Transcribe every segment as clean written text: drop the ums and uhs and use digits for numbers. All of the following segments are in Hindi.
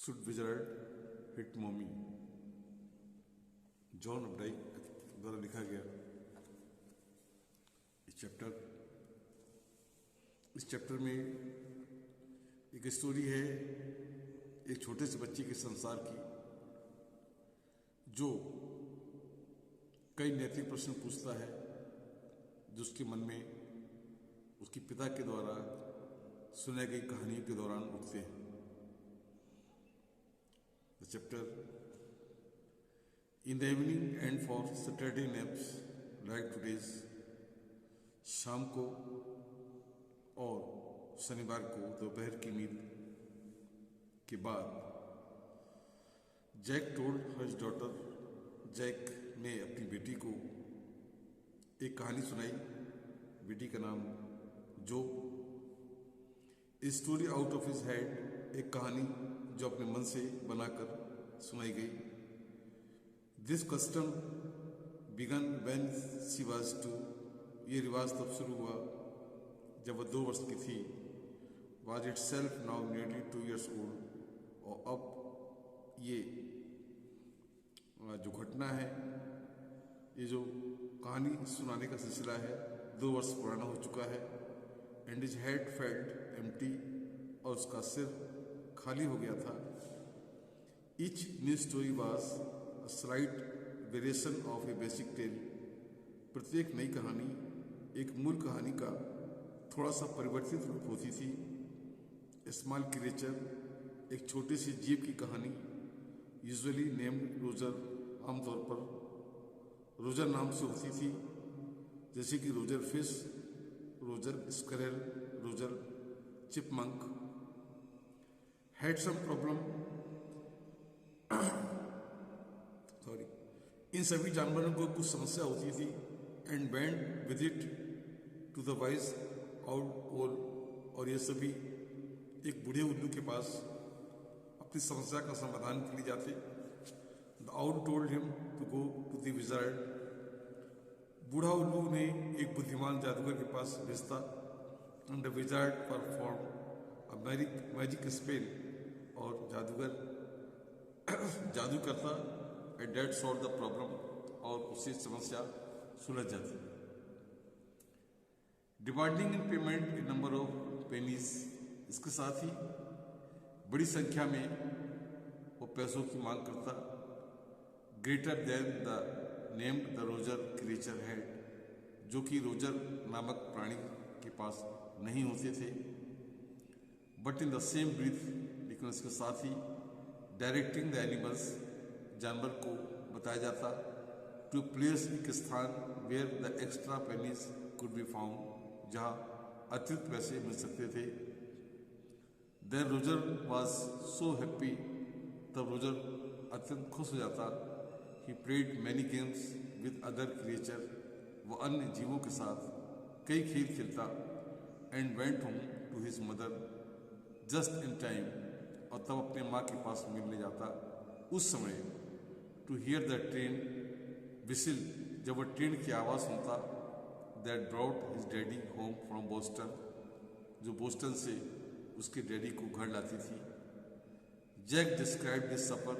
Should wizard hit mommy, John Updike द्वारा लिखा गया इस चैप्टर में एक स्टोरी है एक छोटे से बच्चे के संसार की, जो कई नैतिक प्रश्न पूछता है जो उसके मन में उसके पिता के द्वारा सुनाई गई कहानियों के दौरान उठते हैं। The chapter in the evening and for Saturday naps like today's, शाम को और शनिवार को दोपहर की नींद के बाद Jack told her daughter, Jack ने अपनी बेटी को एक कहानी सुनाई। बेटी का नाम Jo, a story out of his head, एक कहानी जो अपने मन से बनाकर सुनाई गई। This custom began when she was 2, ये रिवाज तब शुरू हुआ जब वह 2 वर्ष की थी। Was it self now nearly 2 years old, और अब ये जो घटना है, ये जो कहानी सुनाने का सिलसिला है 2 वर्ष पुराना हो चुका है। And his head felt empty, और उसका सिर खाली हो गया था। Each new story was a slight variation of a basic tale, प्रत्येक नई कहानी एक मूल कहानी का थोड़ा सा परिवर्तित रूप होती थी। स्मॉल क्रिएचर, एक छोटे से जीव की कहानी, यूजुअली नेम्ड रोजर, आमतौर पर रोजर नाम से होती थी, जैसे कि Roger fish, Roger squirrel, Roger chipmunk. Had some problem, sorry, इन सभी जानवरों को कुछ समस्या होती थी। And went with it to the wise old owl, और ये सभी एक बूढ़े उल्लू के पास अपनी समस्या का समाधान के लिए जाते। The owl told him to go to the wizard, बूढ़ा उल्लू ने एक बुद्धिमान जादूगर के पास भेजता। And the wizard perform a magic spell, और जादूगर जादू करता। And that solve the problem, और उससे समस्या सुलझ जाती। Demanding in payment a number of pennies, इसके साथ ही बड़ी संख्या में वो पैसों की मांग करता। Greater than the named the Roger creature head, जो कि रोजर नामक प्राणी के पास नहीं होते थे। But in the same breath, लेकिन उसके साथ ही डायरेक्टिंग द एनिमल्स, जानवर को बताया जाता। टू प्लेस, एक स्थान where the extra pennies could be found, जहाँ अतिरिक्त पैसे मिल सकते थे। Then Roger was so happy, तब रोजर अत्यंत खुश हो जाता। He played many games with other creature, वो अन्य जीवों के साथ कई खेल खेलता। And went home to his mother just in time, और तब अपने माँ के पास मिलने जाता उस समय। To hear the train whistle, जब वह ट्रेन की आवाज़ सुनता। That brought his daddy home from Boston, जो बोस्टन से उसके डैडी को घर लाती थी। जैक डिस्क्राइब दिस सफर,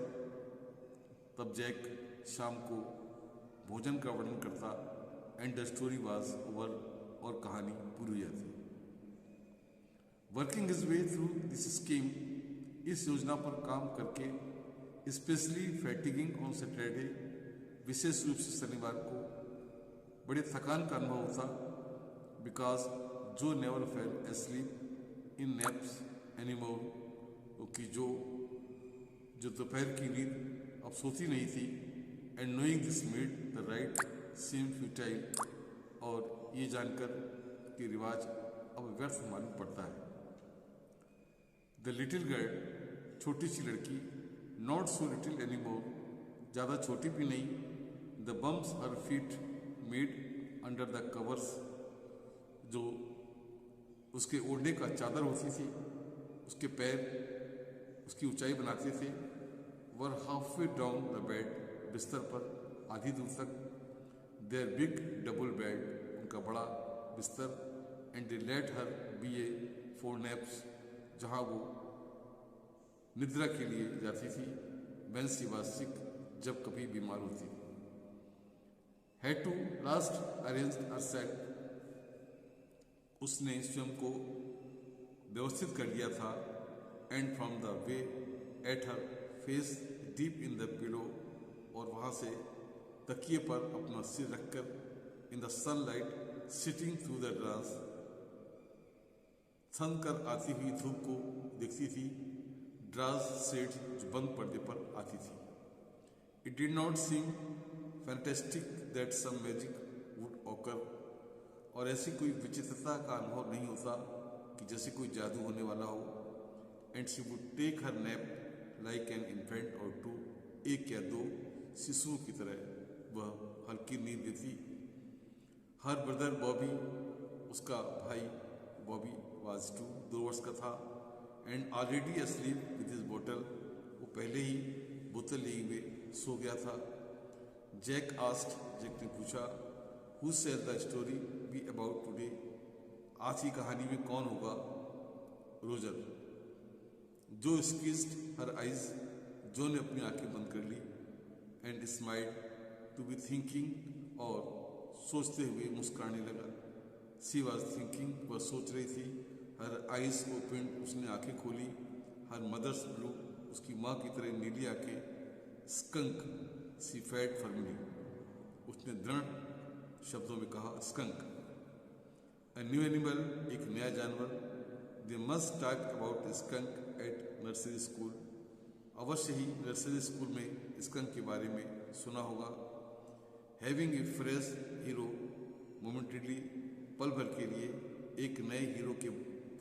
तब जैक शाम को भोजन का वर्णन करता। And the story was over, और कहानी पूरी हो जाती। Working his way through this scheme, इस योजना पर काम करके, स्पेशली फैटिगिंग ऑन सैटरडे, विशेष रूप से शनिवार को बड़े थकान का अनुभव होता। Because Jo never fell asleep in naps anymore, क्योंकि जो दोपहर की नींद अब सोती नहीं थी। And knowing this made the rite seem futile, और ये जानकर कि रिवाज अब व्यर्थ मालूम पड़ता है। द लिटिल गर्ल, छोटी सी लड़की, नॉट सो लिटिल एनीमोर, ज़्यादा छोटी भी नहीं। The bumps her feet made under the covers, जो उसके ओढ़ने का चादर होती थी, उसके पैर उसकी ऊंचाई बनाते थे। Were half way down the bed, बिस्तर पर आधी दूर तक। देयर बिग डबल बेड, उनका बड़ा बिस्तर। And they let her be a 4 naps, जहाँ वो निद्रा के लिए जाती थी when she was sick, जब कभी बीमार होती थी। Had to last arrange herself, उसने स्वयं को व्यवस्थित कर लिया था। And from the way at her face deep in the pillow, और वहाँ से तकिए पर अपना सिर रखकर in the sunlight sitting through the dress, सन कर आती हुई धूप को देखती थी। ड्रास सेट जो बंद पर्दे पर आती थी। It did not seem fantastic that some magic would occur, और ऐसी कोई विचित्रता का अनुभव नहीं होता कि जैसे कोई जादू होने वाला हो। And she would take her nap like an infant or two, एक या दो शिशुओं की तरह वह हल्की नींद लेती। हर ब्रदर बॉबी, उसका भाई बॉबी वाज 2 वर्ष का था। And already asleep with his bottle, वो पहले ही बोतल लिए हुए सो गया था। जैक आस्क्ड, जैक ने पूछा, who share the story be about today, आज की कहानी में कौन होगा? रोजर। जो स्क्वीज्ड हर आइज, जो ने अपनी आंखें बंद कर ली। And smiled to be thinking, और सोचते हुए मुस्कुराने लगा। सी वॉज थिंकिंग, वह सोच रही थी। हर आइज ओपन, उसने आंखें खोली। हर मदर्स ब्लू, उसकी माँ की तरह नीली आंखें। स्कंक, सी फेड फर्मली, उसने दृढ़ शब्दों में कहा स्कंक। अ न्यू एनिमल, एक नया जानवर। They must talk about skunk at nursery school, अवश्य ही नर्सरी स्कूल में स्कंक के बारे में सुना होगा। Having a fresh hero momentarily, पल भर के लिए एक नए हीरो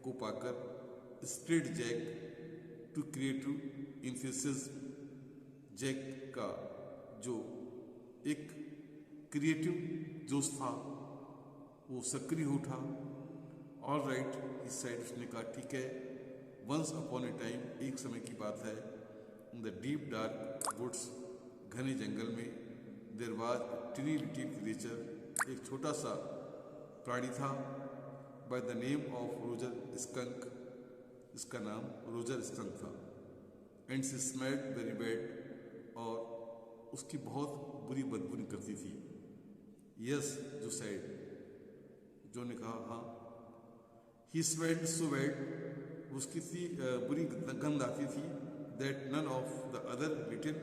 को पाकर, spread Jack to creative enthusiasm, Jack का जो एक क्रिएटिव जोश था वो सक्रिय हो उठा। ऑल राइट, इस साइड उसने कहा ठीक है। वंस अपॉन ए टाइम, एक समय की बात है। In the deep dark woods, घने जंगल में, there was a tiny little creature, एक छोटा सा प्राणी था। By the name of Roger Skunk, इसका नाम रोजर स्कंक था। And she smelled very bad, और उसकी बहुत बुरी बदबू निकलती थी। यस, जो सैड, जो ने कहा हाँ। ही स्मेल्ड सो बैड, उसकी इतनी बुरी गंध आती थी। That none of the other little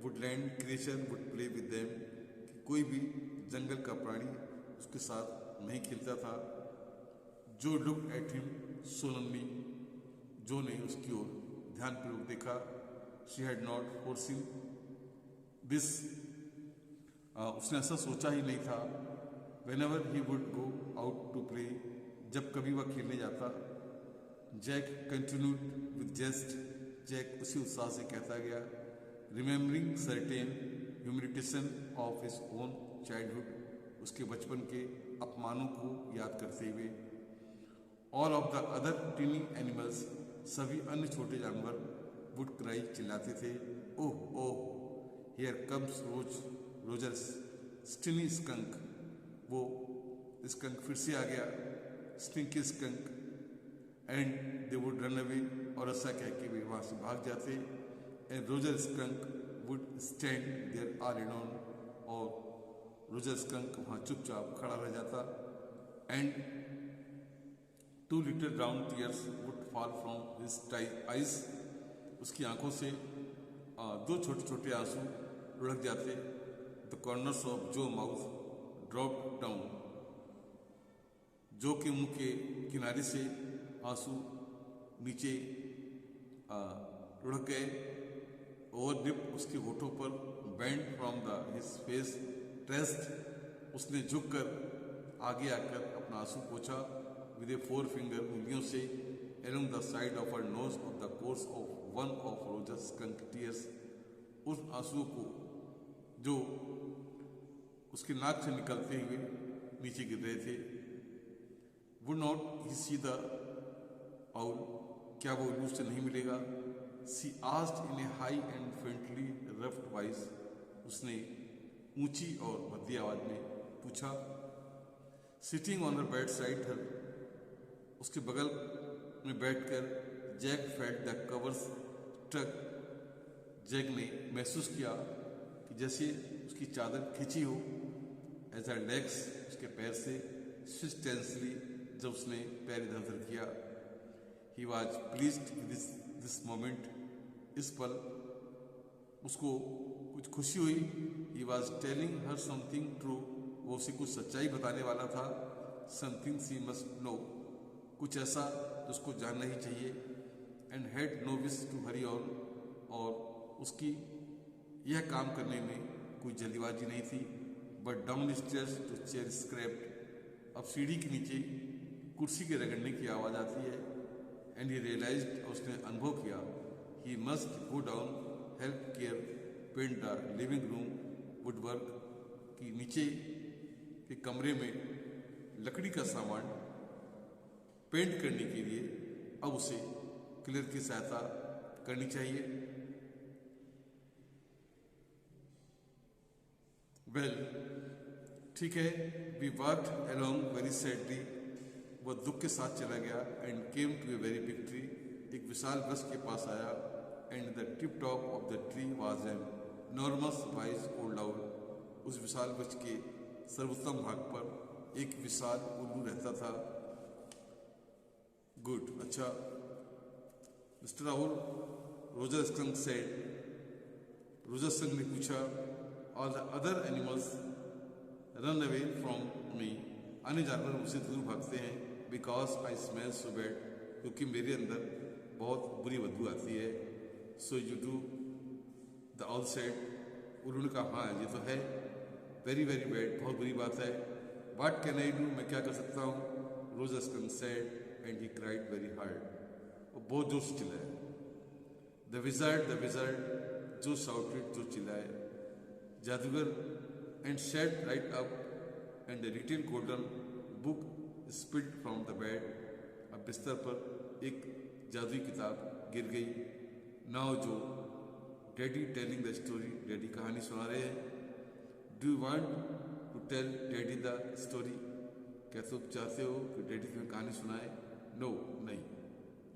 woodland creature would play with them, कि कोई भी जंगल का प्राणी उसके साथ नहीं खेलता था। जो लुक एट हिम सोलनली, जो ने उसकी ओर ध्यानपूर्वक देखा। She had not foreseen this, उसने ऐसा सोचा ही नहीं था। Whenever he would go out to play, जब कभी वह खेलने जाता। Jack continued with zest, Jack उसी उत्साह से कहता गया। Remembering certain humiliation of his own childhood, उसके बचपन के अपमानों को याद करते हुए। All of the other tiny animals, would अन्य छोटे जानवर वुड क्राई, चिल्लाते थे। Oh oh, here comes Roger stinky Skunk, वो स्कंक फिर से आ गया। Stinky skunk. And they would run away, और ऐसा कह के वे वहाँ से भाग जाते। And Roger Skunk would stand there all alone, और रोजर स्कंक वहाँ चुपचाप खड़ा रह जाता। And 2 little round tears would fall from his eyes, उसकी आंखों से 2 छोटे छोटे आंसू लुढ़क जाते। द कॉर्नर्स ऑफ जो माउथ ड्रॉप डाउन, जो के मुंह के किनारे से आंसू नीचे लुढ़क गए। ओवर डिप, उसके होठों पर। Banned from the his face trace, उसने झुककर आगे आकर अपना आंसू पोंछा। विद ए 4 finger, उंगलियों से। along the side of her nose of the course of one of Roger's skunk tears, उस आंसुओं को जो उसके नाक से निकलते हुए नीचे गिर रहे थे। Would not he see the owl, क्या वो उल्लू से नहीं मिलेगा? She asked in a high and faintly rough voice, उसने ऊंची और भद्दी आवाज में पूछा। Sitting on her bedside her, उसके बगल में बैठकर Jack felt the covers doctor Jack ने महसूस किया कि जैसे उसकी चादर खिंची हो, एज अ लेग्स, उसके पैर से स्विच टेंसली जब उसने पैर इधर उधर किया। He was pleased this moment, इस पल उसको कुछ खुशी हुई। He was telling her something true, वो उसे कुछ सच्चाई बताने वाला था। समथिंग सी मस्ट नो, कुछ ऐसा जो उसको जानना ही चाहिए। And had no wish to hurry on, और उसकी यह काम करने में कोई जल्दीबाजी नहीं थी। But downstairs two chair scraped, अब सीढ़ी के नीचे कुर्सी के रगड़ने की आवाज़ आती है। एंड ही रियलाइज्ड, उसने अनुभव किया, he must go down, help care paint the living room woodwork, कि नीचे के कमरे में लकड़ी का सामान पेंट करने के लिए अब उसे क्लियर की सहायता करनी चाहिए। वेल, ठीक है, we walked along very sadly, वह दुख के साथ चला गया। And came to a very big tree, एक विशाल वृक्ष के पास आया। And the tip top of the tree was an enormous wise old owl, उस विशाल वृक्ष के सर्वोत्तम भाग पर एक विशाल उल्लू रहता था। गुड, अच्छा। Mister Rahul, Roger skunk said, Roger skunk ने पूछा, all the other animals run away from me, अन्य जानवर मुझसे दूर भागते हैं। Because I smell so bad, क्योंकि मेरे अंदर बहुत बुरी बदबू आती है। So you do, the all said, उन्होंने कहा हाँ ये तो है, वेरी वेरी बैड, बहुत बुरी बात है। व्हाट कैन आई डू, मैं क्या कर सकता हूँ। Roger skunk said and he cried very hard, वो बहुत जोर से चिल्लाया। द विज़ार्ड, जो शाउटेड, जो चिल्लाए। जादूगर, and set right up, and the little golden book spilled from the bed, अब बिस्तर पर एक जादुई किताब गिर गई। Now Jo daddy telling the story, daddy कहानी सुना रहे हैं। Do you want to tell daddy the story, क्या तुम चाहते हो कि डैडी तुम्हें कहानी सुनाए। नो, नहीं।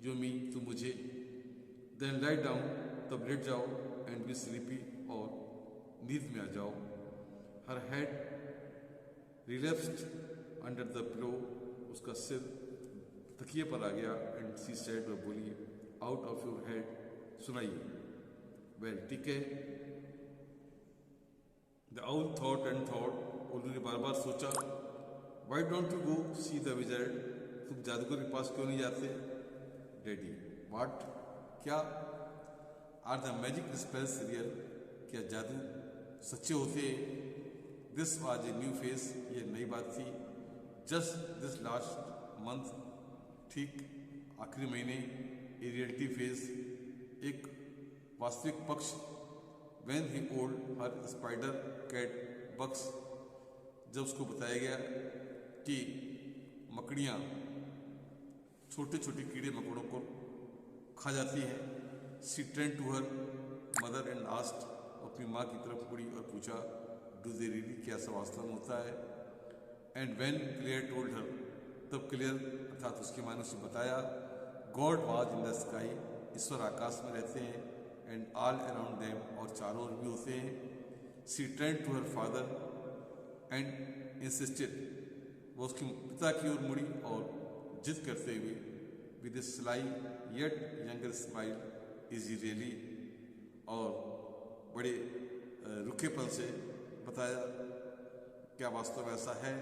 यू मीन, तुम मुझे। देन लाइट डाउन, तब लेट जाओ। एंड बी स्लीपी, और नींद में आ जाओ। Her head relapsed under the pillow, उसका सिर तकिए पर आ गया। एंड सी सेड, वह बोली, आउट ऑफ योर हेड, सुनाइए। वेल, ठीक है। The owl thought and thought, उल्लू ने बार बार सोचा। Why don't you go see the wizard, तुम जादूगर के पास क्यों नहीं जाते। डैडी, व्हाट, क्या। Are the magic spells real, क्या जादू सच्चे होते। This was a new phase, ये नई बात थी। जस्ट दिस लास्ट मंथ, ठीक आखिरी महीने। ए रियलिटी फेस, एक वास्तविक पक्ष। When he old her spider cat bucks, जब उसको बताया गया कि मकड़ियाँ छोटे छोटे कीड़े मकोड़ों को खा जाती हैं। She turn to her mother and asked, अपनी माँ की तरफ मुड़ी और पूछा, डू दे रियली, क्या ऐसा वास्तव में होता है। And when Clare told her, तब क्लियर अर्थात उसकी माँ ने उसे बताया, God was in the sky, ईश्वर आकाश में रहते हैं। एंड ऑल अराउंड देम, और चारों ओर भी होते हैं। She turn to her father and insisted, वो उसके पिता की ओर मुड़ी और जिद करते हुए, with sly yet younger smile, is really, और बड़े रुखेपन से बताया, क्या वास्तव में ऐसा है।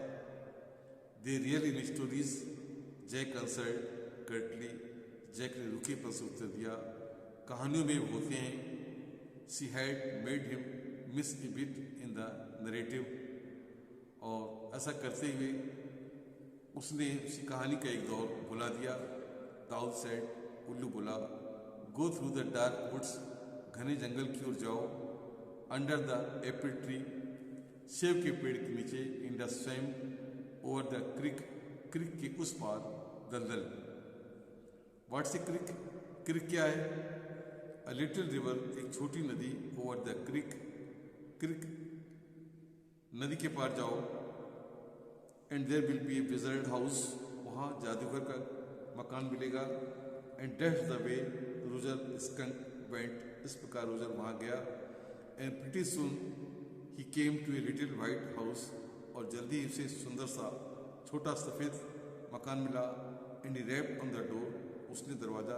They real in stories, Jack answered curtly, Jack ने रुखेपन से उत्तर दिया, कहानियों में होते हैं। She had made him miss a bit in the narrative, और ऐसा करते हुए उसने उसी कहानी का एक दौर भुला दिया। दाऊद सेड, उल्लू बोला, go through the dark woods, घने जंगल की ओर जाओ। अंडर द एप्पल ट्री, सेब के पेड़ के नीचे। In the swamp over the creek, creek के उस पार दलदल। व्हाट्स ए क्रिक, क्रिक क्या है। अ लिटिल रिवर, एक छोटी नदी। ओवर द क्रिक, क्रिक नदी के पार जाओ। And there will be a wizard house, वहाँ जादूगर का मकान मिलेगा। And that's the way Roger Skunk went, इस प्रकार रोजर वहाँ गया। And pretty soon he came to a little white house, और जल्दी ही उसे सुंदर सा छोटा सफ़ेद मकान मिला। And he rapped on the door, उसने दरवाज़ा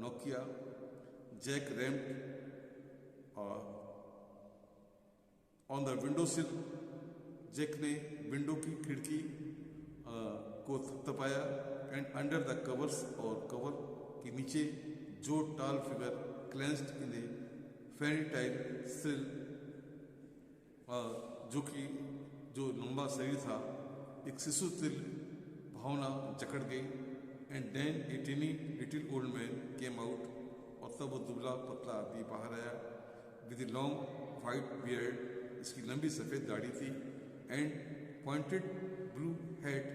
नॉक किया। Jack ramped on the window sill, Jack ने विंडो की खिड़की को थपथपाया। एंड अंडर द कवर्स, और कवर के नीचे जो tall figure cleansed in the fairy tile sill, जो लंबा शरीर था, एक शिशु तिल भावना जकड़ गई। And then a tiny little old man came out, और तब वो दुबला पतला आदमी बाहर आया with a long white beard, इसकी लंबी सफ़ेद दाढ़ी थी। And pointed blue head